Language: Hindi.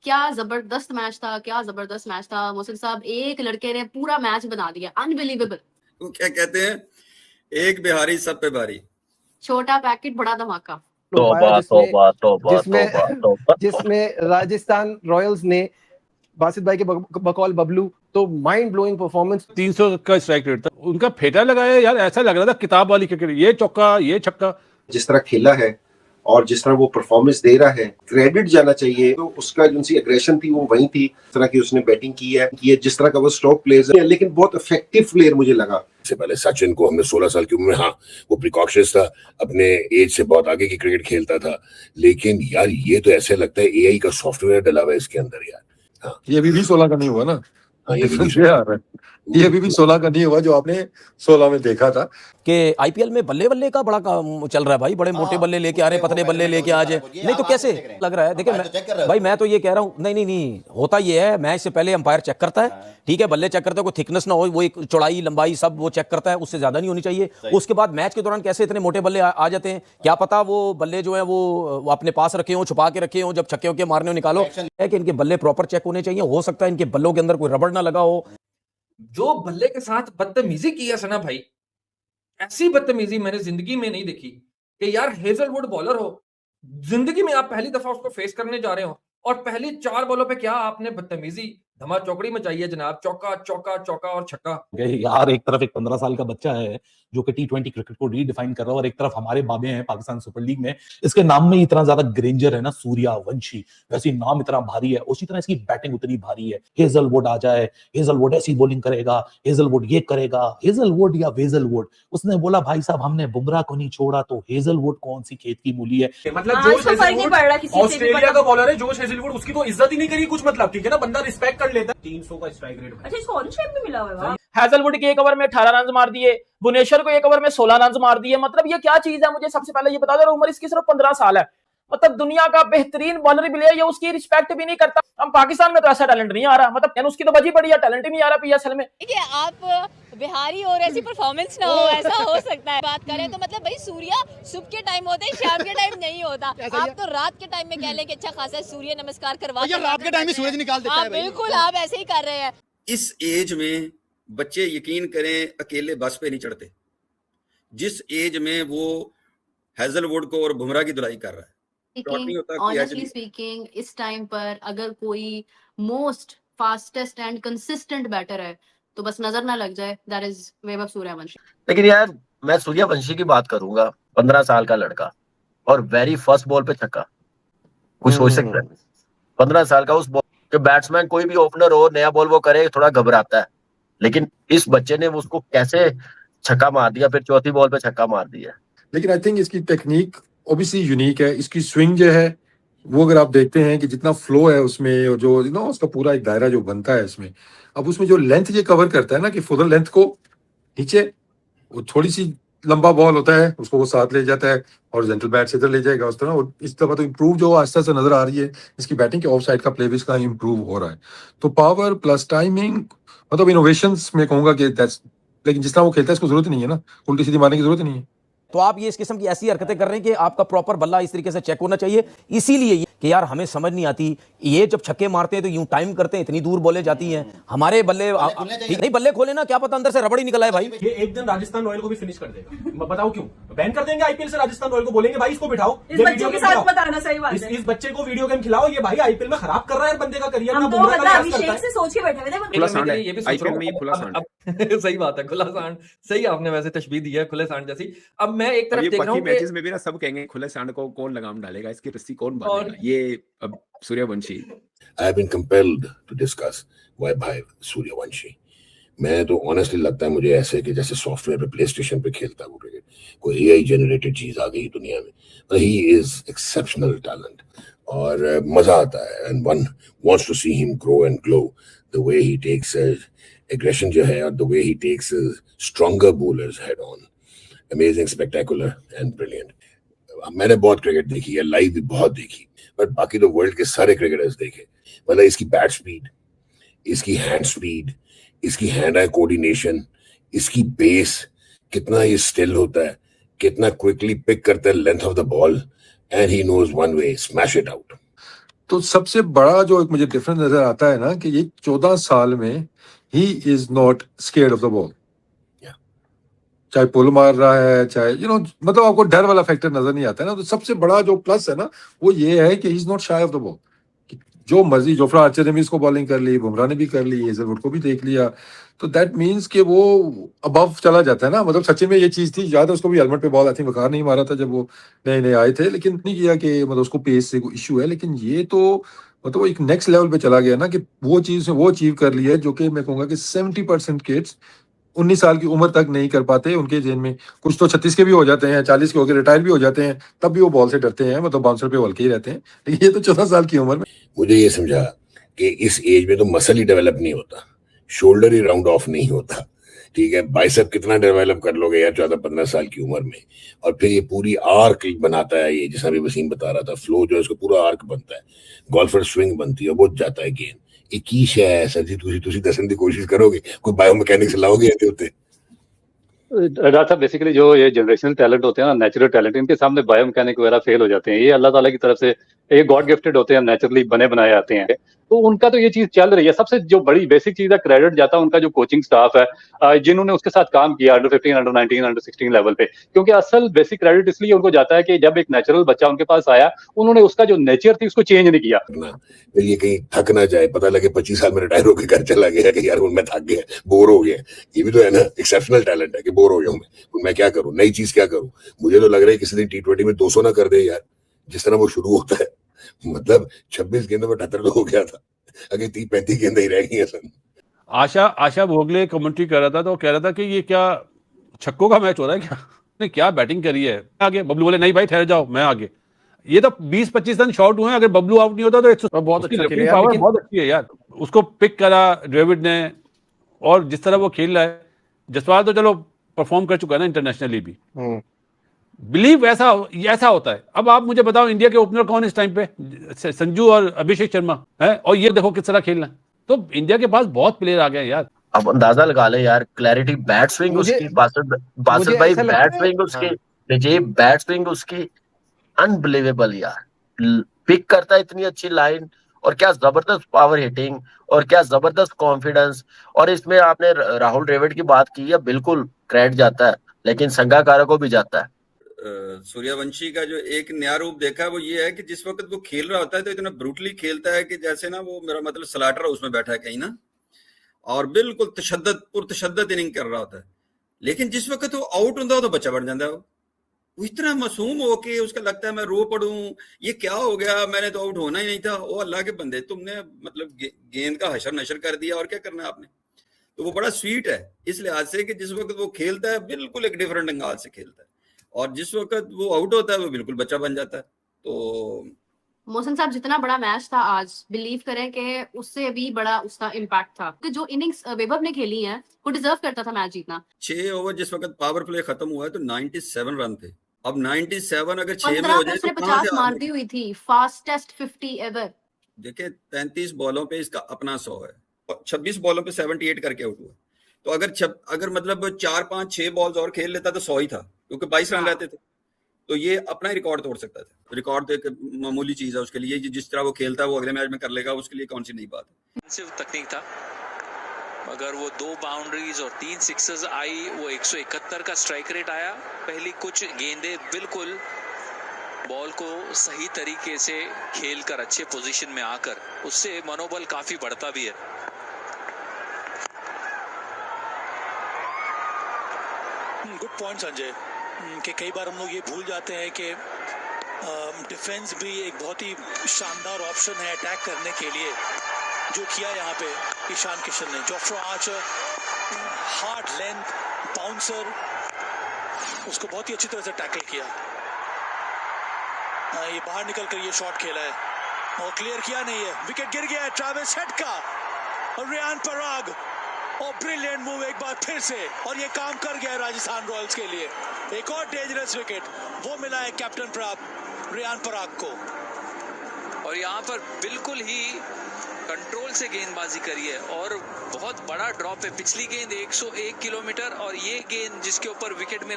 क्या जबरदस्त मैच था, क्या जबरदस्त मैच था मोहसिन साहब। एक लड़के ने पूरा मैच बना दिया, अनबिलीवेबल। वो क्या कहते हैं, एक बिहारी सब पे भारी। छोटा पैकेट बड़ा धमाका। तौबा तौबा तौबा जिसमें तौबा तौबा जिसमें राजस्थान रॉयल्स ने बासित भाई के बकौल बबलू तो माइंड ब्लोइंग परफॉर्मेंस। 300 का स्ट्राइक रेट था, उनका फेटा लगाया यार, ऐसा लग रहा था किताब वाली क्रिकेट, ये चौका ये छक्का। जिस तरह खेला है और जिस तरह वो परफॉर्मेंस दे रहा है, क्रेडिट जाना चाहिए। तो उसका जो उनकी एग्रेशन थी वो वही थी, जिस तरह की उसने बैटिंग की है, जिस तरह का वो स्ट्रोक प्लेयर है, लेकिन बहुत इफेक्टिव प्लेयर मुझे लगा। से पहले सचिन को हमने 16 साल की उम्र में, हाँ वो प्रिकॉशंस था, अपने एज से बहुत आगे की क्रिकेट खेलता था, लेकिन यार ये तो ऐसे लगता है एआई का सॉफ्टवेयर डला हुआ है इसके अंदर यार। हाँ ये अभी भी 16 का नहीं हुआ ना, हाँ, ये अभी भी 16 का नहीं हुआ जो आपने 16 में देखा था। कि आईपीएल में बल्ले बल्ले का बड़ा काम चल रहा है भाई, बड़े मोटे बल्ले लेके आ रहे हैं, पतले बल्ले लेके आ जाए, नहीं तो कैसे लग रहा है। देखिए भाई मैं तो ये कह रहा हूँ, नहीं होता ये है, मैच से पहले अंपायर चेक करता है, ठीक है, बल्ले चेक करता है, कोई थिकनेस ना हो, वो एक चौड़ाई लंबाई सब वो चेक करता है, उससे ज्यादा नहीं होनी चाहिए। उसके बाद मैच के दौरान कैसे इतने मोटे बल्ले आ जाते हैं, क्या पता वो बल्ले जो है वो अपने पास रखे हो, छुपा के रखे हो, जब छक्के के मारने हो निकालो, है कि इनके बल्ले प्रॉपर चेक होने चाहिए। हो सकता है इनके बल्लों के अंदर कोई रबड़ ना लगा हो। जो बल्ले के साथ बदतमीजी की है सना भाई, ऐसी बदतमीजी मैंने जिंदगी में नहीं देखी कि यार हेजलवुड बॉलर हो, जिंदगी में आप पहली दफा उसको फेस करने जा रहे हो और पहली 4 बॉलों पे क्या आपने बदतमीजी धमा चौकड़ी मचाई है जनाब। चौका चौका चौका और छक्का। यार एक तरफ एक 15 साल का बच्चा है जो कि T20 क्रिकेट को रीडिफाइन कर रहा है, और एक तरफ हमारे बाबे हैं पाकिस्तान सुपर लीग में। इसके नाम में इतना ज्यादा ग्रेंजर है ना, सूर्यवंशी, वैसे नाम इतना भारी है, उसी तरह इसकी बैटिंग उतनी भारी है। हेजलवुड आ जाए, हेजलवुड ऐसी बॉलिंग करेगा, हेजलवुड ये करेगा, हेजलवुड या वेजलवुड। उसने बोला भाई साहब हमने बुमराह को नहीं छोड़ा तो हेजलवुड कौन सी खेत की मूली है। मतलब जोश हेजलवुड ऑस्ट्रेलिया का बॉलर है, जोश हेजलवुड, उसकी तो इज्जत ही नहीं करी कुछ, मतलब ठीक है ना, बंदा रिस्पेक्ट कर लेता है। 300 का स्ट्राइक रेट। अच्छा इसको ऑन शेप में मिला हुआ है। हेजलवुड के एक ओवर में 18 रन मार दिए, भुवनेश्वर को एक ओवर में 16 रन मार दिए। मतलब ये क्या चीज है, मुझे सबसे पहले ये बता दो। उम्र इसकी सिर्फ 15 साल है, मतलब दुनिया का बेहतरीन बॉलर भी ले, ये उसकी रिस्पेक्ट भी नहीं करता। हम पाकिस्तान में तो ऐसा टैलेंट नहीं आ रहा, मतलब उसकी तो बजी पड़ी है, टैलेंट ही नहीं आ रहा पीएसएल में। देखिए आप बिहारी और ऐसी परफॉर्मेंस ना हो, ऐसा हो सकता है। बात करें तो मतलब भाई सूर्य सुबह के टाइम होता है, शाम के टाइम नहीं होता। आप तो रात के टाइम में कह लें कि अच्छा खासा सूर्य नमस्कार करवा, रात के टाइम में सूरज निकाल देता है। बिल्कुल आप ऐसे ही कर रहे हैं। इस एज में बच्चे यकीन करें अकेले बस पे नहीं चढ़ते, जिस एज में वो हेजलवुड को और बुमराह की धुलाई कर रहा है। ऑनेस्टली स्पीकिंग इस टाइम पर अगर कोई most fastest and consistent batter है तो बस नजर ना लग जाए, दैट इज वैभव सूर्यवंशी। लेकिन यार मैं सूर्यवंशी की बात करूंगा, 15 साल का लड़का और वेरी फर्स्ट बॉल पे छक्का, कुछ सोच सकता है 15 साल का उस बॉल के बैट्समैन, कोई भी ओपनर हो नया बॉल वो करे थोड़ा घबराता है, लेकिन इस बच्चे ने उसको कैसे छक्का मार दिया, फिर चौथी बॉल पे छक्का मार दिया। लेकिन आई थिंक इसकी टेक्निक ऑब्वियसली यूनिक है, इसकी स्विंग जो है वो अगर आप देखते हैं कि जितना फ्लो है उसमें, और जो ना उसका पूरा एक दायरा जो बनता है इसमें, अब उसमें जो लेंथ ये कवर करता है ना कि फुदर लेंथ को नीचे, वो थोड़ी सी लंबा बॉल होता है उसको वो साथ ले जाता है और जेंटल बैट से इधर ले जाएगा उस तरह। और इस दफा तो इम्प्रूव जो आस्ते आस्ते नजर आ रही है इसकी बैटिंग के ऑफ साइड का प्ले भी इसका इम्प्रूव हो रहा है। तो पावर प्लस टाइमिंग, मतलब इनोवेशंस में कहूंगा कि दैट्स, लेकिन जिस तरह वो खेलता है इसको जरूरत नहीं है ना, उल्टी सीधी मारने की जरूरत नहीं है। तो आप ये इस किस्म की ऐसी हरकतें कर रहे हैं कि आपका प्रॉपर बल्ला इस तरीके से चेक होना चाहिए। इसीलिए कि यार हमें समझ नहीं आती, ये जब छक्के मारते हैं तो यूं टाइम करते हैं, इतनी दूर बॉलें जाती हैं, हमारे बल्ले नहीं, बल्ले खोले ना, क्या पता अंदर से रबड़ ही निकला है भाई। ये एक दिन राजस्थान रॉयल को भी फिनिश कर देगा, बताओ क्यों बैन कर देंगे आईपीएल से राजस्थान रॉयल को, बोलेंगे भाई इसको बिठाओ, इस बच्चे के साथ बताना सही बात है, इस बच्चे को वीडियो गेम खिलाओ, ये भाई आईपीएल में खराब कर रहा है बंदे का करियर। हम तो मतलब अभिषेक से सोच के बैठे हुए थे, खुला सांड है, ये भी आईपीएल में, ये खुला सांड सही बात है, खुला सांड सही आपने वैसे तशबीह दी है, खुले सांड जैसी। अब मैं एक तरफ देख रहा हूं मैचेस में भी ना सब कहेंगे खुले सांड को कौन लगाम डालेगा, इसकी रस्सी कौन बांधेगा, ये अब Suryavanshi. I have been compelled to discuss why भाई सूर्यवंशी। मैं तो ऑनेस्टली लगता है मुझे ऐसे कि जैसे सॉफ्टवेयर पे प्ले स्टेशन पे खेलता है वो क्रिकेट, कोई एआई जनरेटेड चीज आ गई दुनिया में। ही इज एक्सेप्शनल टैलेंट और मजा आता है, and one wants to see him grow and glow, the way he takes aggression जो है और the way he takes stronger bowlers head on, amazing, spectacular and brilliant. मैंने बहुत क्रिकेट देखी है, लाइव भी बहुत देखी, बट बाकी तो वर्ल्ड के सारे क्रिकेटर्स देखे। मतलब इसकी बैट स्पीड, इसकी हैंड स्पीड, इसकी हैंड आई कोऑर्डिनेशन, इसकी बेस, कितना ये स्टिल होता है, कितना क्विकली पिक करता है length of the ball, and he knows one way, smash it out. तो सबसे बड़ा जो एक मुझे डिफरेंस नजर आता है ना कि ये 14 साल में he is not scared of the ball, चाहे पुल मार रहा है, चाहे मतलब आपको डर वाला फैक्टर नजर नहीं आता है ना। तो सबसे बड़ा जो प्लस है ना वो ये है कि he is not shy of the ball. जो मर्जी, जोफ्रा आर्चर ने भी इसको बॉलिंग कर ली, बुमराह ने भी कर ली, हेजलवुड को भी देख लिया, तो दैट मीन्स कि वो अबव चला जाता है ना। मतलब सचिन में ये चीज थी, याद है उसको भी हेलमेट पे बॉल आई थिंक वकार नहीं मारा था जब वो नए नए आए थे, लेकिन नहीं किया कि मतलब उसको पेस से कोई इशू है। लेकिन ये तो मतलब एक नेक्स्ट लेवल पे चला गया ना कि वो चीज वो अचीव कर लिया है जो कि मैं कहूंगा कि 70% किड्स 19 साल की उम्र तक नहीं कर पाते। उनके जेन में कुछ तो 36 के भी हो जाते हैं, 40 के होकर रिटायर भी हो जाते हैं, तब भी वो बॉल से डरते हैं, मतलब बाउंसर पे हल्के ही रहते हैं। लेकिन ये तो 14 साल की उम्र में। मुझे ये समझा कि इस एज में तो मसल ही डेवलप नहीं होता, शोल्डर ही राउंड ऑफ नहीं होता, ठीक है। बाइसेप कितना डेवलप कर लोगे यार 14-15 साल की उम्र में। और फिर ये पूरी आर्क बनाता है, ये जैसा भी वसीम बता रहा था, फ्लो जो है उसको पूरा आर्क बनता है, गोल्फर स्विंग बनती है, वो जाता है गेंद। एक ही शय है सर जी, तुसी दसन की कोशिश करोगे, कोई बायोमैकेनिक्स लाओगे ऐसे होते। डॉक्टर साहब बेसिकली जो ये जनरेशनल टैलेंट होते हैं ना, नेचुरल टैलेंट, इनके सामने बायोमैकेनिक वगैरह फेल हो जाते हैं। ये अल्लाह ताला की तरफ से ये गॉड गिफ्टेड होते हैं, नेचुरली बने बनाए आते हैं, तो उनका तो ये चीज चल रही है। सबसे जो बड़ी बेसिक चीज है, क्रेडिट जाता है उनका जो कोचिंग स्टाफ है, जिन्होंने उसके साथ काम किया अंडर 15, अंडर 19, अंडर 16 लेवल पे। क्योंकि असल बेसिक क्रेडिट इसलिए उनको जाता है कि जब एक नेचुरल बच्चा उनके पास आया, उन्होंने उसका जो नेचर थी उसको चेंज नहीं किया। फिर ये कहीं थक ना जाए, पता लगे 25 साल में रिटायर होकर घर चला गया कि यार मैं थक गया, बोर हो गया। ये भी तो है ना, एक्सेप्शनल टैलेंट है कि बोर हो गया मैं क्या करूं, नई चीज क्या करूं। मुझे तो लग रहा है किसी दिन T20 में 200 ना कर दे यार, जिस तरह वो शुरू होता है। मतलब 26 गेंदों में 78 तो हो गया था, अगर 30-35 गेंदें ही रह गई हैं। आशा भोगले कमेंट्री कर रहा था, तो कह रहा था कि ये क्या छक्कों का मैच हो रहा है, क्या बैटिंग करी है। आगे बबलू बोले नहीं भाई ठहर जाओ, मैं आगे। ये तो 20-25 रन शॉर्ट हुए हैं, अगर बबलू आउट नहीं होता तो बहुत अच्छा खेला यार, लेकिन बहुत अच्छी है यार। उसको पिक करा ड्रेविड ने, और जिस तरह वो खेल रहा है, जसवाल तो चलो परफॉर्म कर चुका है ना इंटरनेशनली भी। बिलीव ऐसा होता है। अब आप मुझे बताओ इंडिया के ओपनर कौन इस टाइम पे, संजू और अभिषेक शर्मा है, और ये देखो किस तरह खेलना है। तो इंडिया के पास बहुत प्लेयर आ गए यार। अब अंदाजा लगा ले यार, क्लैरिटी बैट स्विंग उसकी, बासित भाई बैट स्विंग उसकी, देखिए बैट स्विंग उसकी अनबिलीवेबल यार। पिक करता है इतनी अच्छी लाइन, और क्या जबरदस्त पावर हिटिंग, और क्या जबरदस्त कॉन्फिडेंस। और इसमें आपने राहुल द्रविड़ की बात की है, बिल्कुल क्रेडिट जाता है, लेकिन संगाकारा को भी जाता है। सूर्यवंशी का जो एक नया रूप देखा है वो ये है कि जिस वक्त वो खेल रहा होता है तो इतना ब्रूटली खेलता है कि जैसे ना वो, मेरा मतलब स्लाटर उसमें बैठा है कहीं ना, और बिल्कुल पुरतशद्दद इनिंग कर रहा होता है। लेकिन जिस वक्त वो आउट होता है तो बच्चा बन जाता है। वो इतना मासूम हो के उसका लगता है मैं रो पड़ूं, ये क्या हो गया, मैंने तो आउट होना ही नहीं था। ओ अल्लाह के बंदे, तुमने मतलब गेंद का हशर नशर कर दिया, और क्या करना है आपने। तो वो बड़ा स्वीट है इस लिहाज से कि जिस वक्त वो खेलता है बिल्कुल एक डिफरेंट अंदाज से खेलता है, और जिस वक्त वो आउट होता है वो बिल्कुल बच्चा बन जाता है। तो मोहसिन साहब, जितना बड़ा मैच था आज, बिलीव करें कि उससे भी बड़ा उसका इम्पैक्ट था कि जो इनिंग्स वैभव ने खेली है वो डिजर्व करता था मैच जीतना। 6 ओवर जिस वक्त पावर प्ले खत्म हुआ है तो 97 रन थे। अब 97 अगर 6 में हो जाए तो 50 मार दी हुई थी, फास्टेस्ट 50 एवर। देखिए 33 बॉलों पे इसका अपना 100 है, 26 बॉलों पे 78 करके आउट हुआ। तो अगर मतलब 4-5-6 बॉल्स और खेल लेता तो 100 ही था, क्योंकि 22 रन रहते थे। तो ये अपना ही रिकॉर्ड तोड़ सकता था। रिकॉर्ड तो एक मामूली चीज है उसके लिए, जिस तरह वो खेलता है वो अगले मैच में कर लेगा, उसके लिए कौन सी नई बात है। सिर्फ तकनीक था, अगर वो 2 बाउंड्रीज और 3 सिक्सेस आई, वो 171 का स्ट्राइक रेट आया। पहली कुछ गेंदें बिल्कुल बॉल को सही तरीके से खेलकर अच्छे पोजीशन में आकर, उससे मनोबल काफी बढ़ता भी है। गुड पॉइंट संजय, कि कई बार हम लोग ये भूल जाते हैं कि डिफेंस भी एक बहुत ही शानदार ऑप्शन है अटैक करने के लिए, जो किया यहाँ पे ईशान किशन ने। Jofra Archer hard length bouncer, उसको बहुत ही अच्छी तरह से टैकल किया। ये बाहर निकलकर ये शॉट खेला है और क्लियर किया नहीं है, विकेट गिर गया है ट्रेविस हेड का। और रियान पराग, और ब्रिलियंट मूव एक बार फिर से, और ये काम कर गया है राजस्थान रॉयल्स के लिए। एक और डेंजरस विकेट वो मिला है कैप्टन रियान पराग को। और यहाँ पर बिल्कुल ही कंट्रोल से गेंदबाजी करी है, और बहुत बड़ा ड्रॉप है। पिछली गेंद 101 किलोमीटर, और ये गेंद जिसके ऊपर विकेट मिला